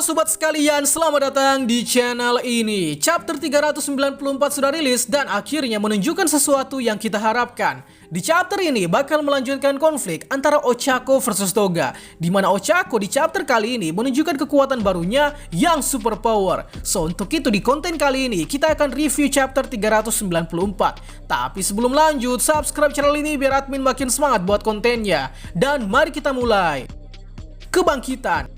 Halo sobat sekalian, selamat datang di channel ini. Chapter 394 sudah rilis dan akhirnya menunjukkan sesuatu yang kita harapkan. Di chapter ini bakal melanjutkan konflik antara Ochako versus Toga, di mana Ochako di chapter kali ini menunjukkan kekuatan barunya yang super power. So untuk itu di konten kali ini kita akan review chapter 394. Tapi sebelum lanjut, subscribe channel ini biar admin makin semangat buat kontennya. Dan mari kita mulai. Kebangkitan.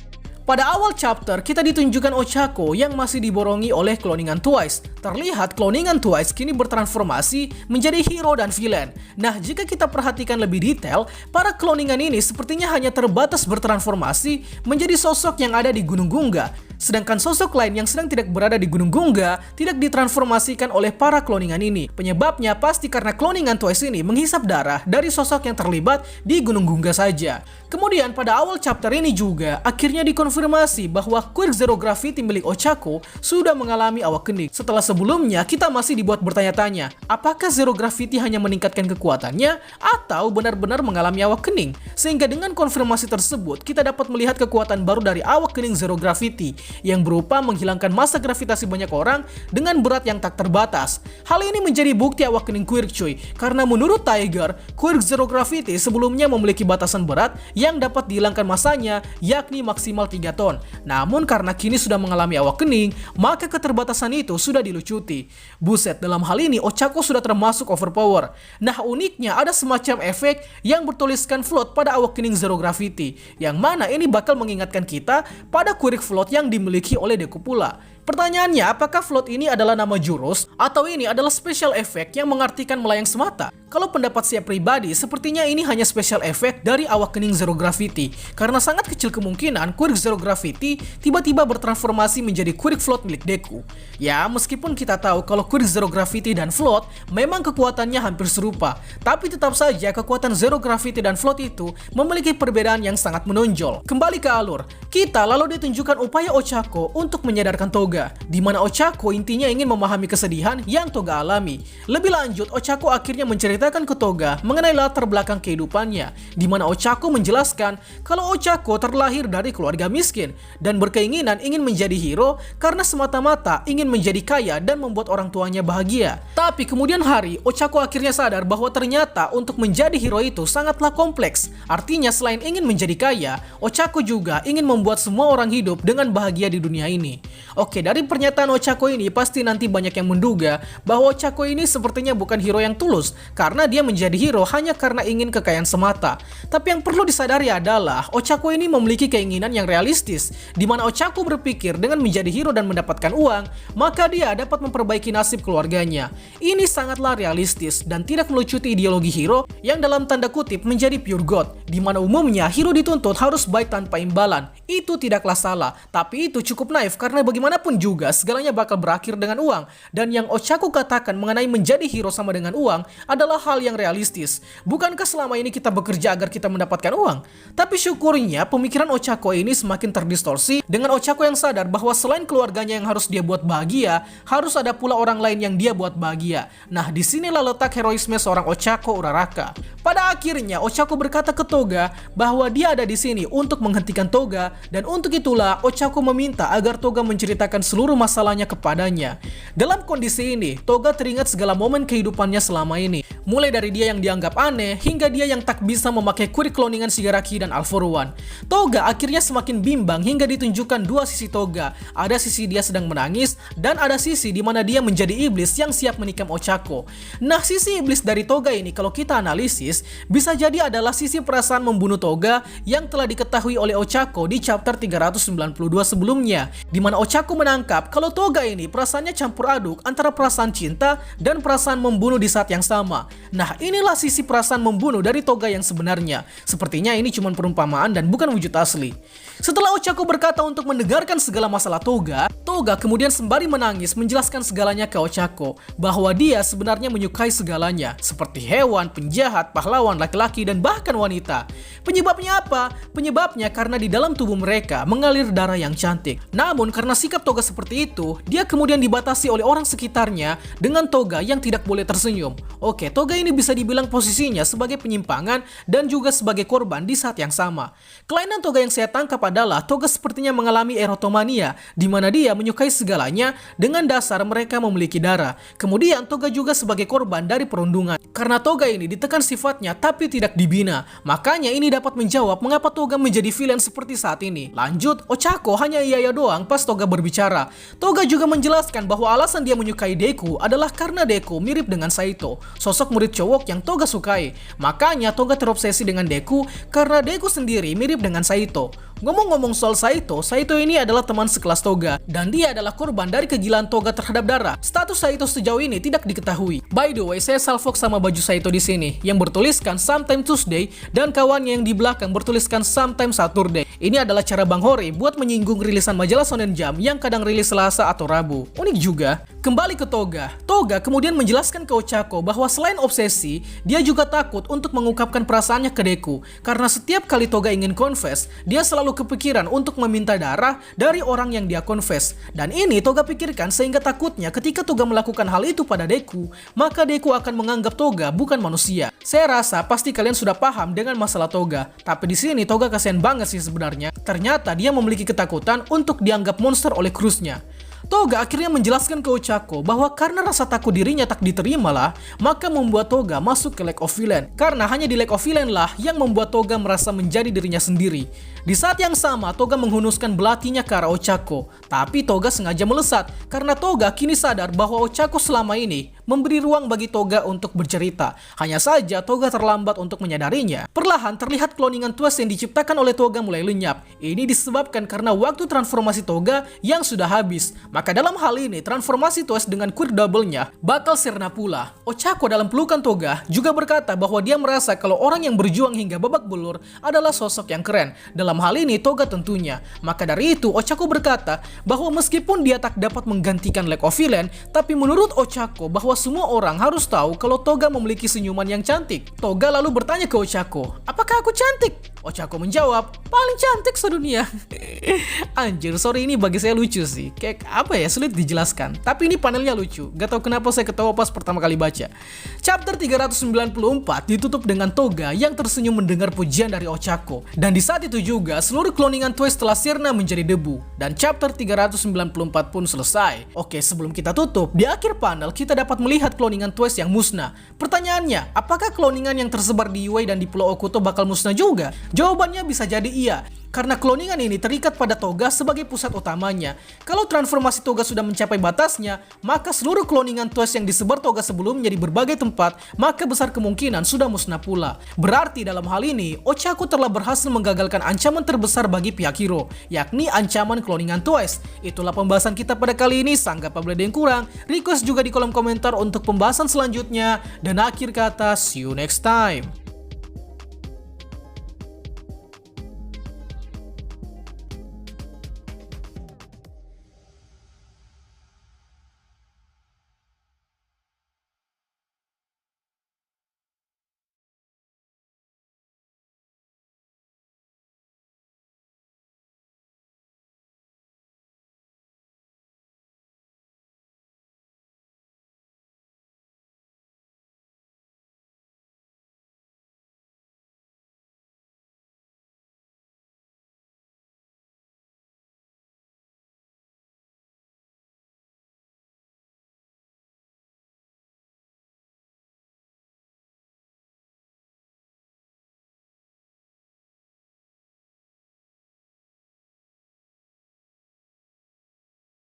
Pada awal chapter, kita ditunjukkan Ochako yang masih diborongi oleh cloningan Twice. Terlihat cloningan Twice kini bertransformasi menjadi hero dan villain. Nah, jika kita perhatikan lebih detail, para cloningan ini sepertinya hanya terbatas bertransformasi menjadi sosok yang ada di Gunung Gunga. Sedangkan sosok lain yang sedang tidak berada di Gunung Gunga tidak ditransformasikan oleh para cloningan ini. Penyebabnya pasti karena cloningan Twice ini menghisap darah dari sosok yang terlibat di Gunung Gunga saja. Kemudian pada awal chapter ini juga akhirnya dikonfirmasi bahwa Quirk Zero Gravity milik Ochako sudah mengalami awak kening. Setelah sebelumnya kita masih dibuat bertanya-tanya, apakah Zero Gravity hanya meningkatkan kekuatannya atau benar-benar mengalami awak kening? Sehingga dengan konfirmasi tersebut kita dapat melihat kekuatan baru dari awak kening Zero Gravity yang berupa menghilangkan massa gravitasi banyak orang dengan berat yang tak terbatas. Hal ini menjadi bukti awak kening Quirk cuy, karena menurut Tiger, Quirk Zero Gravity sebelumnya memiliki batasan berat yang dapat dihilangkan masanya, yakni maksimal 3 ton. Namun karena kini sudah mengalami awak kening, maka keterbatasan itu sudah dilucuti. Buset, dalam hal ini Ochako sudah termasuk overpower. Nah uniknya ada semacam efek yang bertuliskan float pada awak kening Zero Gravity, yang mana ini bakal mengingatkan kita pada Quirk float yang dimiliki oleh Deku pula. Pertanyaannya, apakah float ini adalah nama jurus atau ini adalah special effect yang mengartikan melayang semata? Kalau pendapat saya pribadi, sepertinya ini hanya special effect dari awak kening Zero Gravity, karena sangat kecil kemungkinan Quirk Zero Gravity tiba-tiba bertransformasi menjadi Quirk float milik Deku. Ya, meskipun kita tahu kalau Quirk Zero Gravity dan float memang kekuatannya hampir serupa, tapi tetap saja kekuatan Zero Gravity dan float itu memiliki perbedaan yang sangat menonjol. Kembali ke alur, kita lalu ditunjukkan upaya Ochako untuk menyadarkan Toga, di mana Ochako intinya ingin memahami kesedihan yang Toga alami. Lebih lanjut, Ochako akhirnya menceritakan ke Toga mengenai latar belakang kehidupannya, di mana Ochako menjelaskan kalau Ochako terlahir dari keluarga miskin dan berkeinginan ingin menjadi hero karena semata-mata ingin menjadi kaya dan membuat orang tuanya bahagia. Tapi kemudian hari, Ochako akhirnya sadar bahwa ternyata untuk menjadi hero itu sangatlah kompleks. Artinya selain ingin menjadi kaya, Ochako juga ingin membuat semua orang hidup dengan bahagia di dunia ini. Oke, dari pernyataan Ochako ini pasti nanti banyak yang menduga bahwa Ochako ini sepertinya bukan hero yang tulus karena dia menjadi hero hanya karena ingin kekayaan semata. Tapi yang perlu disadari adalah Ochako ini memiliki keinginan yang realistis, di mana Ochako berpikir dengan menjadi hero dan mendapatkan uang, maka dia dapat memperbaiki nasib keluarganya. Ini sangatlah realistis dan tidak melucuti ideologi hero yang dalam tanda kutip menjadi pure god, di mana umumnya hero dituntut harus baik tanpa imbalan. Itu tidaklah salah, tapi itu cukup naif karena bagaimanapun juga segalanya bakal berakhir dengan uang, dan yang Ochako katakan mengenai menjadi hero sama dengan uang adalah hal yang realistis. Bukankah selama ini kita bekerja agar kita mendapatkan uang? Tapi syukurnya pemikiran Ochako ini semakin terdistorsi dengan Ochako yang sadar bahwa selain keluarganya yang harus dia buat bahagia, harus ada pula orang lain yang dia buat bahagia. Nah, disinilah letak heroisme seorang Ochako Uraraka. Pada akhirnya Ochako berkata ke Toga bahwa dia ada di sini untuk menghentikan Toga, dan untuk itulah Ochako meminta agar Toga menceritakan seluruh masalahnya kepadanya. Dalam kondisi ini, Toga teringat segala momen kehidupannya selama ini, mulai dari dia yang dianggap aneh hingga dia yang tak bisa memakai Quirk cloningan Shigaraki dan All For One. Toga akhirnya semakin bimbang hingga ditunjukkan dua sisi Toga. Ada sisi dia sedang menangis dan ada sisi di mana dia menjadi iblis yang siap menikam Ochako. Nah, sisi iblis dari Toga ini kalau kita analisis bisa jadi adalah sisi perasaan membunuh Toga yang telah diketahui oleh Ochako di chapter 392 sebelumnya, di mana Ochako menangkap kalau Toga ini perasaannya campur aduk antara perasaan cinta dan perasaan membunuh di saat yang sama. Nah, inilah sisi perasaan membunuh dari Toga yang sebenarnya. Sepertinya ini cuma perumpamaan dan bukan wujud asli. Setelah Ochako berkata untuk mendengarkan segala masalah Toga, Toga kemudian sembari menangis menjelaskan segalanya ke Ochako, bahwa dia sebenarnya menyukai segalanya, seperti hewan, penjahat, pahlawan, laki-laki, dan bahkan wanita. Penyebabnya apa? Penyebabnya karena di dalam tubuh mereka mengalir darah yang cantik. Namun karena sikap Toga seperti itu, dia kemudian dibatasi oleh orang sekitarnya dengan toga yang tidak boleh tersenyum. Oke, toga ini bisa dibilang posisinya sebagai penyimpangan dan juga sebagai korban di saat yang sama. Kelainan toga yang saya tangkap adalah toga sepertinya mengalami erotomania, di mana dia menyukai segalanya dengan dasar mereka memiliki darah. Kemudian toga juga sebagai korban dari perundungan. Karena toga ini ditekan sifatnya tapi tidak dibina, makanya ini dapat menjawab mengapa toga menjadi villain seperti saat ini. Lanjut, Ochako hanya iya doang pas toga berbicara. Toga juga menjelaskan bahwa alasan dia menyukai Deku adalah karena Deku mirip dengan Saito, sosok murid cowok yang Toga sukai. Makanya Toga terobsesi dengan Deku karena Deku sendiri mirip dengan Saito. Ngomong-ngomong soal Saito, Saito ini adalah teman sekelas Toga dan dia adalah korban dari kegilaan Toga terhadap darah. Status Saito sejauh ini tidak diketahui. By the way, saya salvok sama baju Saito di sini yang bertuliskan Sometimes Tuesday dan kawannya yang di belakang bertuliskan Sometimes Saturday. Ini adalah cara Bang Hori buat menyinggung rilisan majalah Shonen Jump yang kadang rilis Selasa atau Rabu. Unik juga. Kembali ke Toga. Toga kemudian menjelaskan ke Ochako bahwa selain obsesi, dia juga takut untuk mengungkapkan perasaannya ke Deku. Karena setiap kali Toga ingin confess, dia selalu kepikiran untuk meminta darah dari orang yang dia confess. Dan ini Toga pikirkan sehingga takutnya ketika Toga melakukan hal itu pada Deku, maka Deku akan menganggap Toga bukan manusia. Saya rasa pasti kalian sudah paham dengan masalah Toga. Tapi di sini Toga kasihan banget sih sebenarnya. Ternyata dia memiliki ketakutan untuk dianggap monster oleh krunya. Toga akhirnya menjelaskan ke Ochako bahwa karena rasa takut dirinya tak diterima lah, maka membuat Toga masuk ke Lake of Villain. Karena hanya di Lake of Villain lah yang membuat Toga merasa menjadi dirinya sendiri. Di saat yang sama, Toga menghunuskan belatinya ke arah Ochako. Tapi Toga sengaja melesat, karena Toga kini sadar bahwa Ochako selama ini memberi ruang bagi Toga untuk bercerita. Hanya saja Toga terlambat untuk menyadarinya. Perlahan terlihat kloningan twist yang diciptakan oleh Toga mulai lenyap. Ini disebabkan karena waktu transformasi Toga yang sudah habis. Maka dalam hal ini, transformasi Twist dengan queer double-nya bakal sirna pula. Ochako dalam pelukan Toga juga berkata bahwa dia merasa kalau orang yang berjuang hingga babak belur adalah sosok yang keren. Dalam hal ini, Toga tentunya. Maka dari itu, Ochako berkata bahwa meskipun dia tak dapat menggantikan Lake of Villain, tapi menurut Ochako bahwa semua orang harus tahu kalau Toga memiliki senyuman yang cantik. Toga lalu bertanya ke Ochako, apakah aku cantik? Ochako menjawab, paling cantik sedunia. Anjir, sorry ini bagi saya lucu sih. Kayak apa ya, sulit dijelaskan. Tapi ini panelnya lucu. Gak tau kenapa saya ketawa pas pertama kali baca. Chapter 394 ditutup dengan Toga yang tersenyum mendengar pujian dari Ochako. Dan di saat itu juga seluruh kloningan Twist telah sirna menjadi debu. Dan chapter 394 pun selesai. Oke, sebelum kita tutup, di akhir panel kita dapat melihat kloningan Twist yang musnah. Pertanyaannya, apakah kloningan yang tersebar di Yue dan di Pulau Okuto bakal musnah juga? Jawabannya bisa jadi iya. Karena kloningan ini terikat pada Toga sebagai pusat utamanya. Kalau transformasi Toga sudah mencapai batasnya, maka seluruh kloningan Twist yang disebar Toga sebelumnya di berbagai tempat, maka besar kemungkinan sudah musnah pula. Berarti dalam hal ini, Ochako telah berhasil menggagalkan ancaman terbesar bagi pihak hero, yakni ancaman kloningan Twist. Itulah pembahasan kita pada kali ini. Sanggap apabila ada yang kurang, request juga di kolom komentar untuk pembahasan selanjutnya. Dan akhir kata, see you next time.